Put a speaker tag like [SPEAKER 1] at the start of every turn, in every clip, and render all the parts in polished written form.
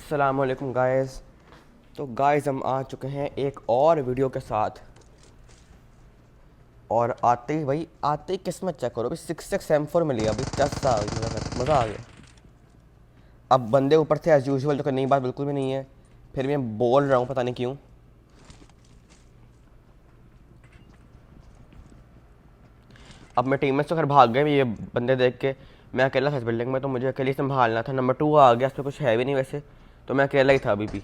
[SPEAKER 1] अस्सलामुअलैकुम गाइस। तो गाइस हम आ चुके हैं एक और वीडियो के साथ। और आते ही किस्मत चेक करो, अभी 6 6 M4 मिली, अभी 10 मज़ा आ गया। अब बंदे ऊपर थे एज़ यूजुअल, तो नई बात बिल्कुल भी नहीं है, फिर भी मैं बोल रहा हूँ पता नहीं क्यों। अब मैं टीम में से घर भाग गए ये बंदे देख के। मैं अकेला था इस बिल्डिंग में, तो मुझे अकेले संभालना था। नंबर 2 आ गया, उस पर कुछ है भी नहीं वैसे, तो मैं अकेला ही था अभी भी।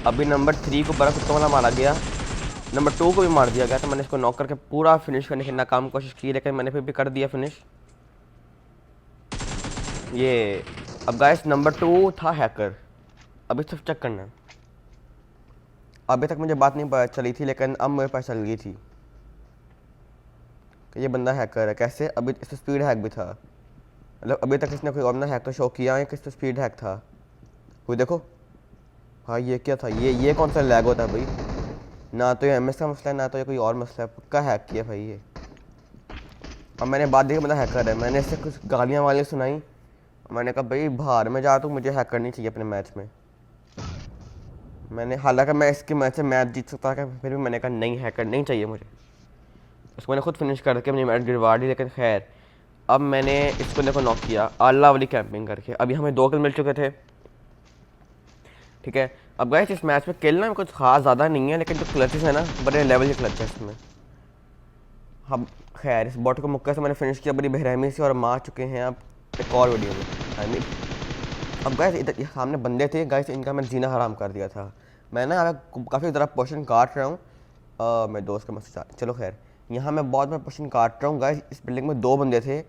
[SPEAKER 1] अभी नंबर 3 को बड़ा कुत्तों वाला मारा गया, नंबर 2 को भी मार दिया गया। तो मैंने इसको नॉक करके पूरा फिनिश करने की नाकाम कोशिश की, लेकिन मैंने फिर भी कर दिया फिनिश ये। अब गाइस नंबर 2 था हैकर, अभी सिर्फ चेक करना है। अभी तक मुझे बात नहीं पता चली थी, लेकिन अब मुझे पता चल गई थी कि ये बंदा हैकर है। कैसे? अभी इस स्पीड हैक भी था, मतलब अभी तक इसने कोई और ना हैक तो शो किया है कि इस स्पीड हैक था कोई। देखो हाँ, ये क्या था? ये कौन सा लैग होता है भाई? ना तो ये एमएस का मसला है, ना तो ये कोई और मसला है, पक्का हैक किया भाई ये। अब मैंने बात देखी बंदा हैकर है, मैंने इससे कुछ गालियाँ वालियाँ सुनाई। मैंने कहा भाई बाहर में जा, तो मुझे हैक करनी चाहिए अपने मैच में। मैंने हालांकि मैं इसके मैच से मैच जीत सकता था, फिर भी मैंने कहा नहीं, हैकर नहीं चाहिए मुझे। उसको मैंने खुद फिनिश करके अपनी मैच गिरवा दी। लेकिन खैर, अब मैंने इस बंदे को नॉक किया आला वाली कैंपिंग करके। अभी हमें 2 किल मिल चुके थे, ठीक है। अब गाइस इस मैच में किल ना कुछ खास ज़्यादा नहीं है, लेकिन जो क्लचेस है ना, बड़े लेवल के क्लच है इसमें। हम खैर इस बॉट को मुक्का से मैंने फिनिश किया बड़ी बेरहमी से, और मार चुके हैं अब एक और वीडियो में। आई मीन अब गाइस इधर सामने बंदे थे गाइस, इनका मैंने जीना हराम कर दिया था। मैं ना काफ़ी ज़रा पोर्शन काट रहा हूँ, मेरे दोस्त का मैसेज। चलो खैर, यहाँ मैं बहुत मैं पोर्शन काट रहा हूँ गाइस। इस बिल्डिंग में 2 बंदे थे,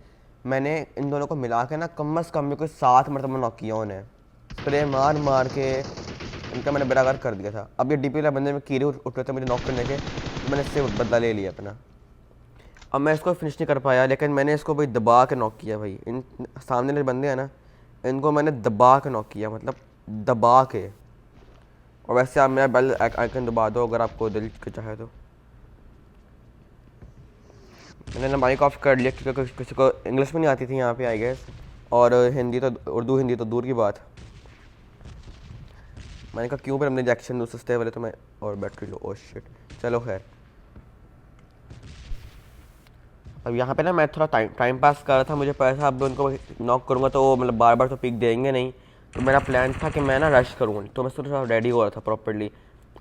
[SPEAKER 1] मैंने इन दोनों को मिला के ना कम से कम में कोई 7 मरतबा नॉक किया उन्हें, स्प्रे मार मार के इनका मैंने बेड़ागर कर दिया था। अब ये डीपी वाला बंदे में कीड़े उठ रहे थे मुझे नॉक करने के, तो मैंने इससे बदला ले लिया अपना। अब मैं इसको फिनिश नहीं कर पाया, लेकिन मैंने इसको भाई दबा के नॉक किया भाई। इन सामने वाले बंदे हैं ना, इनको मैंने दबा के नॉक किया, मतलब दबा के। और वैसे आप मेरा बेल आइकन दबा दो अगर आपको दिल के चाहे तो। मैंने ना माइक ऑफ कर लिया, क्योंकि किसी को इंग्लिश में नहीं आती थी यहाँ पे आई गेस, और हिंदी तो उर्दू हिंदी तो दूर की बात। मैंने कहा क्यों फिर हमने रिएक्शन दूँ सस्ते वाले, तो मैं और बैटरी लो, ओ शिट। चलो खैर, अब यहाँ पे ना मैं थोड़ा टाइम पास कर रहा था, मुझे पता था अब उनको नॉक करूँगा तो वो मतलब बार बार तो पिक देंगे नहीं। तो मेरा प्लान था कि मैं ना रश करूँ, तो मैं थोड़ा रेडी हो रहा था प्रॉपरली।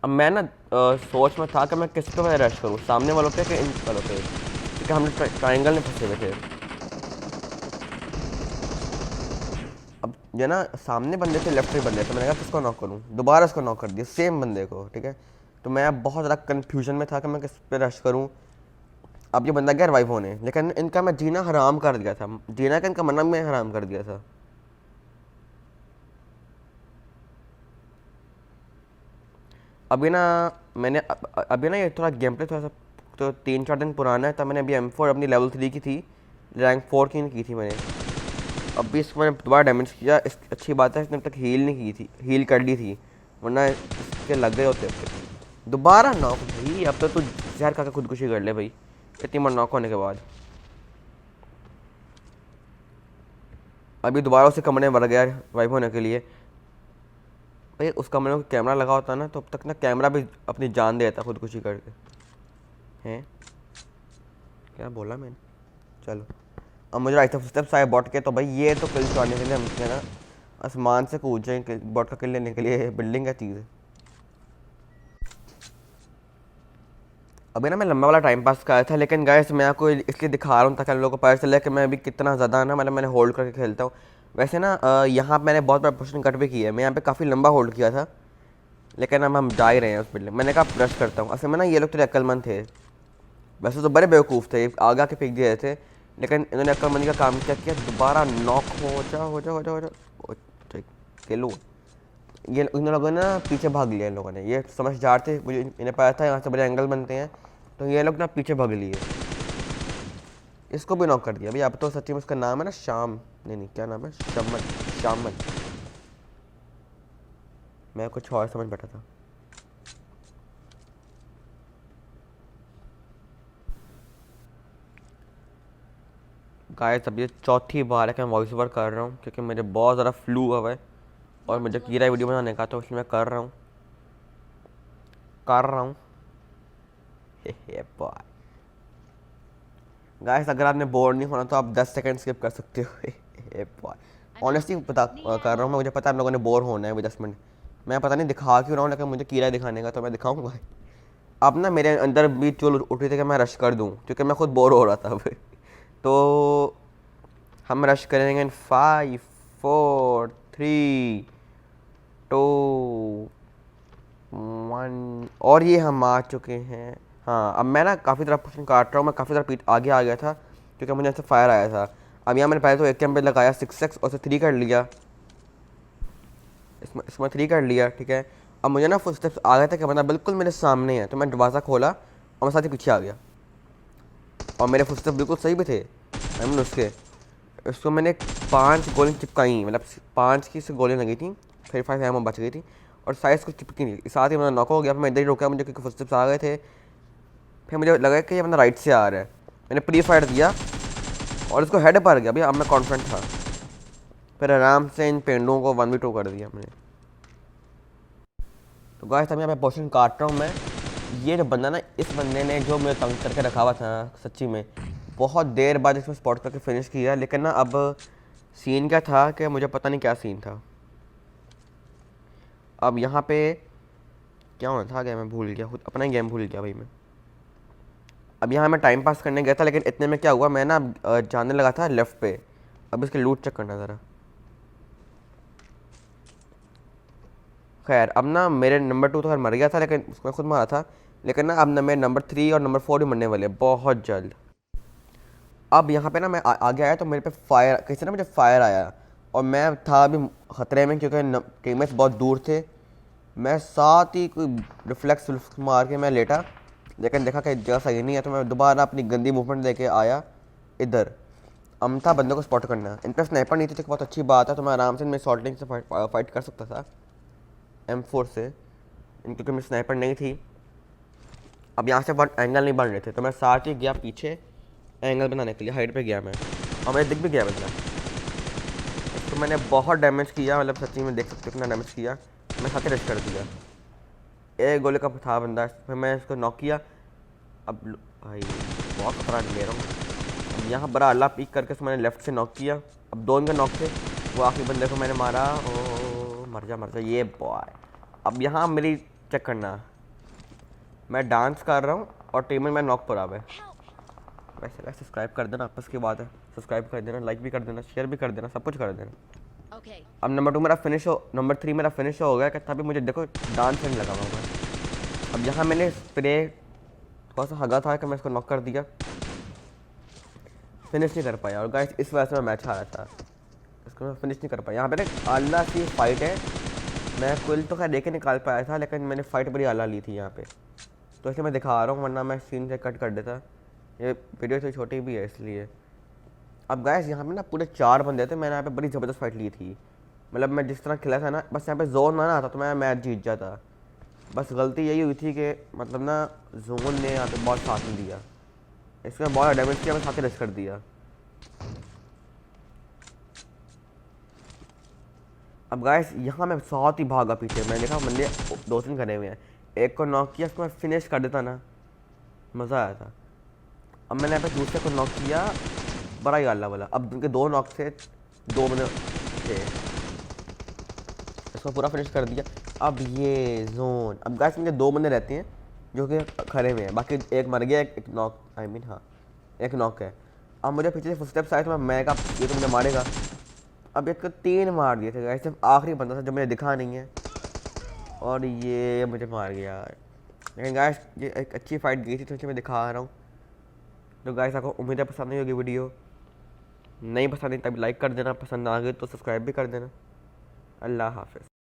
[SPEAKER 1] अब मैं ना सोच में था कि मैं किस पे रश करूँ, सामने वालों पे कि इन वालों पे, क्योंकि हम लोग ट्राइंगल में फंसे हुए थे। अब जो ना सामने बंदे थे, लेफ्ट से बंदे थे, मैंने कहा किसको नॉक करूँ, दोबारा उसको नॉक कर दिया सेम बंदे को, ठीक है। तो मैं अब बहुत ज़्यादा कन्फ्यूजन में था कि मैं किस पे रश करूँ। अब ये बंदा गया रिवाइव होने, लेकिन इनका मैं जीना हराम कर दिया था, जीना का इनका मरना मैं हराम कर दिया था। अभी ना मैंने अभी ना ये थोड़ा गेम प्ले थोड़ा सा तो 3 4 दिन पुराना है, तब मैंने अभी M4 अपनी लेवल 3 की थी, रैंक 4 की नहीं की थी मैंने। अभी इसको मैंने दोबारा डैमेज किया, इस अच्छी बात है इसने अब तक हील नहीं की थी, हील कर ली थी, वरना इसके लग गए होते अब दोबारा नॉक भाई। अब तो तू जहर खा के खुदकुशी कर ले भाई, इतनी बार नॉक होने के बाद। अभी दोबारा उसे कमरे में भर गया वाइप होने के लिए। भाई उस कमरे में कैमरा लगा होता ना, तो अब तक ना कैमरा भी अपनी जान दे देता खुदकुशी करके। हैं क्या बोला मैंने? चलो, अब मुझे राइट स्टेप्स आए बॉट के, तो भाई ये तो किल चढ़ाने के लिए हमसे ना आसमान से कूद जाए बॉट का किल लेने के लिए, बिल्डिंग का चीज़ है। अभी ना मैं लंबा वाला टाइम पास कराया था, लेकिन गाइस मैं आपको इसलिए दिखा रहा हूँ ताकि लोगों को पता चले कि मैं अभी कितना ज़्यादा ना, मतलब मैंने होल्ड करके खेलता हूँ। वैसे ना यहाँ मैंने बहुत बड़ा पोर्शन कट भी किया है, मैं यहाँ पे काफ़ी लंबा होल्ड किया था, लेकिन अब हम जा ही रहे हैं उस बिल्डिंग। मैंने कहा ब्रश करता हूँ, असल में ना ये लोग तो अक्लमंद थे, वैसे तो बड़े बेवकूफ़ थे, आगे आके फेंक दिए थे, लेकिन इन्होंने अक्लमंदी का काम क्या किया, दोबारा नॉक हो जा हो जा हो जा हो जा, ठीक किलो। ये इन लोगों ने ना पीछे भाग लिया, इन लोगों ने, ये समझदार थे, मुझे इन्हें पता था यहाँ से बड़े एंगल बनते हैं, तो ये लोग ना पीछे भाग लिए। इसको भी नॉक कर दिया भाई। अब तो सच्ची में उसका नाम है ना शाम, नहीं क्या नाम है, शमन, शामन। मैं कुछ और समझ बैठा था। गाइस अब ये चौथी बार है कि मैं वॉइस ओवर कर रहा हूँ क्योंकि मुझे बहुत ज़्यादा फ्लू हुआ है और मुझे कीड़ा वीडियो बनाने का, तो इसलिए मैं कर रहा हूँ बॉय। गाइस अगर आपने बोर नहीं होना तो आप 10 सेकंड स्किप कर सकते हो बॉय। ऑनेस्टली बता कर रहा हूँ मैं, मुझे पता है आप लोगों ने बोर होना है 10 मिनट। मैं पता नहीं दिखा क्यों रहा हूँ, लेकिन मुझे कीड़ा दिखाने का तो मैं दिखाऊंगा। अब ना मेरे अंदर भी चुल उठ रही थी कि मैं रश कर दूँ क्योंकि मैं खुद बोर हो रहा था अब। तो हम रश करेंगे इन 5 4 3 2 1 और ये हम आ चुके हैं। हाँ अब मैं ना काफ़ी तरह पोर्शन काट रहा हूँ, मैं काफ़ी तरह पीट आगे आ गया था क्योंकि मुझे ऐसे फायर आया था। अब यहाँ मैंने पहले तो एक कैंप लगाया 6x और से 3 कर लिया, इसमें 3 कर लिया, ठीक है। अब मुझे ना फुटस्टेप्स आ गए थे कि बंदा बिल्कुल मेरे सामने है, तो मैं दरवाज़ा खोला और मैं साथ ही पीछे आ गया और मेरे फुटस्टेप्स बिल्कुल सही भी थे। मैंने उसको मैंने 5 गोलियाँ चिपकाई, मतलब 5 की से गोलियाँ लगी थी, 35 एमओ बच गई थी और साइज़ कुछ चिपकी नहीं, साथ ही मैं नॉक हो गया। फिर मैं इधर ही रोका मुझे क्योंकि फुटस्टेप्स आ गए थे। फिर मुझे लगा कि ये बंदा राइट से आ रहा है, मैंने प्री फायर दिया और उसको हेड पर गया भैया। अब मैं कॉन्फिडेंट था, फिर आराम से इन पेंडुओं को 1v2 कर दिया मैंने। तो गाइस अब यहाँ पे पोर्शन काट रहा हूँ मैं। ये जो बंदा ना, इस बंदे ने जो मुझे तंग करके रखा हुआ था सच्ची में, बहुत देर बाद इसमें स्पॉट करके फिनिश किया। लेकिन ना अब सीन क्या था कि मुझे पता नहीं क्या सीन था। अब यहाँ पे क्या होना था, क्या मैं भूल गया, खुद अपना ही गेम भूल गया भाई मैं। अब यहाँ मैं टाइम पास करने गया था, लेकिन इतने में क्या हुआ, मैं ना जाने लगा था लेफ़्ट पे। अब इसके लूट चेक करना ज़रा। खैर अब ना मेरे नंबर 2 तो खैर मर गया था, लेकिन उसको खुद मारा था। लेकिन ना अब ना मेरे नंबर 3 और नंबर 4 भी मरने वाले हैं बहुत जल्द। अब यहाँ पे ना मैं आगे आया तो मेरे पे फायर, कैसे ना मुझे फायर आया और मैं था अभी ख़तरे में क्योंकि टीममेट्स बहुत दूर थे। मैं साथ ही कोई रिफ्लेक्स मार के मैं लेटा, लेकिन देखा कि जगह सही नहीं है, तो मैं दोबारा अपनी गंदी मूवमेंट लेके आया इधर। अमथा बंदों को स्पॉट करना, इन पर स्नाइपर नहीं थी तो बहुत अच्छी बात है, तो मैं आराम से मेरी शॉर्टिंग से फाइट कर सकता था M4 से, क्योंकि मेरी स्नाइपर नहीं थी। अब यहाँ से बहुत एंगल नहीं बन रहे थे, तो मैं साथ ही गया पीछे एंगल बनाने के लिए, हाइट पे गया मैं और मुझे दिख भी गया बंदा। तो मैंने बहुत डैमेज किया, मतलब सच्ची में देख सकते हो कितना डैमेज किया। मैं साथ ही रश कर दिया, एक गोले का था बंदा, फिर मैं इसको नॉक किया। अब भाई बहुत खतरा ले रहा हूँ। अब यहाँ बड़ा अल्लाह पीक करके उसको मैंने लेफ्ट से नॉक किया। अब 2 इनके नॉक थे, वो आखिरी बंदे को मैंने मारा। ओ मर जा ये बॉय। अब यहाँ मेरी चेक करना, मैं डांस कर रहा हूँ और टीम में मैं नॉक पर आ गया। वैसे सब्सक्राइब कर देना, आपस की बात है, सब्सक्राइब कर देना, लाइक भी कर देना, शेयर भी कर देना, सब कुछ कर देना। अब नंबर 2 मेरा फिनिश हो, नंबर 3 मेरा फिनिश हो गया कि तभी मुझे देखो डांस नहीं लगा हुआ। अब यहाँ मैंने स्प्रे थोड़ा सा हगा था कि मैं इसको नॉक कर दिया, फिनिश नहीं कर पाया और गाइस इस वजह से मैं मैच हारा था, इसको मैं फिनिश नहीं कर पाया। यहाँ पे ना आला की फाइट है, मैं कुल तो खैर देखे निकाल पाया था, लेकिन मैंने फाइट बड़ी आला ली थी यहाँ पे, तो इसलिए मैं दिखा रहा हूँ, वरना मैं सीन से कट कर देता। ये वीडियो तो छोटी भी है इसलिए। अब गाइस यहाँ पे ना पूरे 4 बंदे थे, मैंने यहाँ पे बड़ी ज़बरदस्त फाइट ली थी। मतलब मैं जिस तरह खेला था ना, बस यहाँ पे जोन ना आता तो मैं मैच जीत जाता। बस गलती यही हुई थी कि मतलब ना जोन ने यहाँ पे बहुत साथ में दिया, इसमें बहुत डैमेज किया, मैं साथ ही रश कर दिया। अब गाइस यहाँ मैं साथ ही भागा पीछे, मैंने देखा बंदे 2-3 खड़े हुए हैं, एक को नॉक किया, उसको मैं फिनिश कर देता ना, मज़ा आया था। अब मैंने यहाँ पे दूसरे को नॉक किया, बड़ा ही अल्लाह वाला। अब उनके 2 नॉक थे, 2 बंदे थे, इसको पूरा फिनिश कर दिया। अब ये जोन, अब गाइस इनके 2 बंदे रहते हैं जो कि खड़े हुए हैं, बाकी एक मर गया, एक नॉक, आई मीन हाँ एक नॉक है। अब मुझे पीछे से फुटस्टेप्स आए तो मैं कहा ये तो मुझे मारेगा। अब इसको 3 मार दिए थे गाइस, सिर्फ आखिरी बंदा था जो मुझे दिखा नहीं है और ये मुझे मार गया। लेकिन गाइस ये एक अच्छी फाइट गई थी, तो मैं दिखा रहा हूँ। तो गाइस आपको उम्मीद है पसंद नहीं होगी वीडियो, नहीं पसंद नहीं तभी लाइक कर देना, पसंद आ गई तो सब्सक्राइब भी कर देना। अल्लाह हाफिज़।